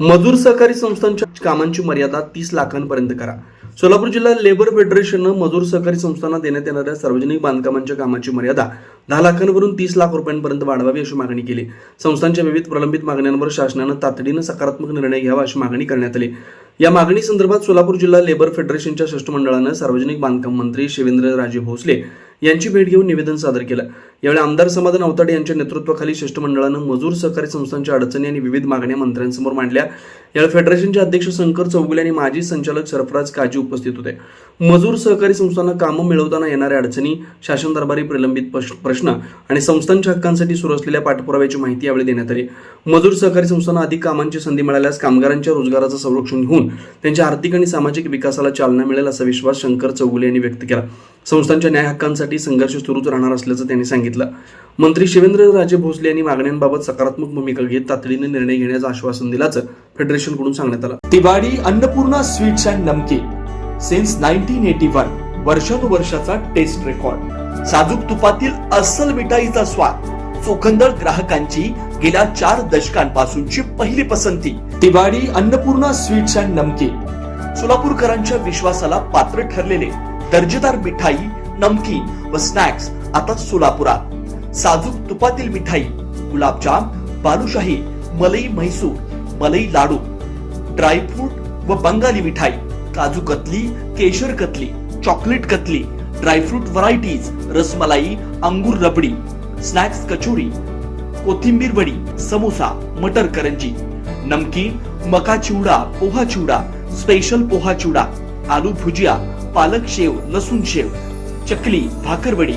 मजूर सहकारी संस्थांच्या कामांची मर्यादा 30 लाखांपर्यंत करा. सोलापूर जिल्हा लेबर फेडरेशननं मजूर सहकारी संस्थांना देण्यात येणाऱ्या सार्वजनिक बांधकामांच्या कामाची मर्यादा 10 लाखांवरून 30 लाख रुपयांपर्यंत वाढवावी अशी मागणी केली. संस्थांच्या विविध प्रलंबित मागण्यांवर शासनानं तातडीनं सकारात्मक निर्णय घ्यावा अशी मागणी करण्यात आली. या मागणी संदर्भात सोलापूर जिल्हा लेबर फेडरेशनच्या शिष्टमंडळानं सार्वजनिक बांधकाम मंत्री शिवेंद्रराजे भोसले यांची भेट घेऊन निवेदन सादर केलं. यावेळी आमदार समाधान अवताडे यांच्या नेतृत्वाखाली शिष्टमंडळानं मजूर सहकारी संस्थांच्या अडचणी आणि विविध मागण्या मंत्र्यांसमोर मांडल्या. यावेळी फेडरेशनचे अध्यक्ष शंकर चौगुले आणि माजी संचालक सरफराज काजी उपस्थित होते. मजूर सहकारी संस्थांना कामं मिळवताना येणाऱ्या अडचणी, शासन दरबारी प्रलंबित प्रश्न आणि संस्थांच्या हक्कांसाठी सुरू असलेल्या पाठपुराव्याची माहिती यावेळी देण्यात आली. मजूर सहकारी संस्थांना अधिक कामांची संधी मिळाल्यास कामगारांच्या रोजगाराचं संरक्षण होऊन त्यांच्या आर्थिक आणि सामाजिक विकासाला चालना मिळेल असा विश्वास शंकर चौगुले यांनी व्यक्त केला. संस्थांच्या न्याय हक्कांसाठी संघर्ष सुरूच राहणार असल्याचं त्यांनी सांगितलं. मंत्री शिवेंद्रराजे भोसले यांनी मागण्यांबाबत सकारात्मक भूमिका घेत तातडीने निर्णय घेण्याचं आश्वासन दिल्याचं फेडरेशनकडून सांगण्यात आलं. तिवारी अन्नपूर्णा स्वीट्स अँड नमकीन सिन्स 1981 वर्षानुवर्षाचा टेस्ट रेकॉर्ड. साजूक तुपातील अस्सल मिठाईचा स्वाद, चोखंदळ ग्राहकांची गेल्या 4 दशकांपासूनची पहिली पसंती. तिवारी अन्नपूर्णा स्वीट्स अँड नमकीन सोलापूरकरांच्या विश्वासाला पात्र ठरलेले दर्जेदार मिठाई, नमकीन व स्नॅक्स आता सोलापुरात. साजूक तुपातील मिठाई, गुलाबजाम, बालुशाही, मलई म्हैसूर, मलई लाडू, ड्रायफ्रूट व बंगाली मिठाई, काजू कतली, केशर katli, chocolate katli, dry fruit varieties, rasmalai, अंगूर रबडी, स्नॅक्स कचोरी, कोथिंबीर वडी, समोसा, मटर करंजी, नमकीन, मका चिवडा, पोहा चिवडा, स्पेशल पोहा चिवडा, आलू भुजिया, पालक शेव, लसूण शेव, चकली, भाकरवडी,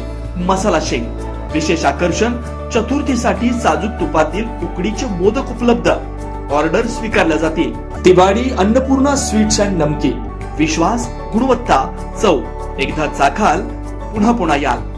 मसाला शेंग. विशेष आकर्षण, चतुर्थीसाठी साजूक तुपातील उकडीचे मोदक उपलब्ध. ऑर्डर स्वीकारल्या जातील. तिवारी अन्नपूर्णा स्वीट्स अँड नमकीन. विश्वास, गुणवत्ता, चव. एकदा चाखाल पुन्हा याल.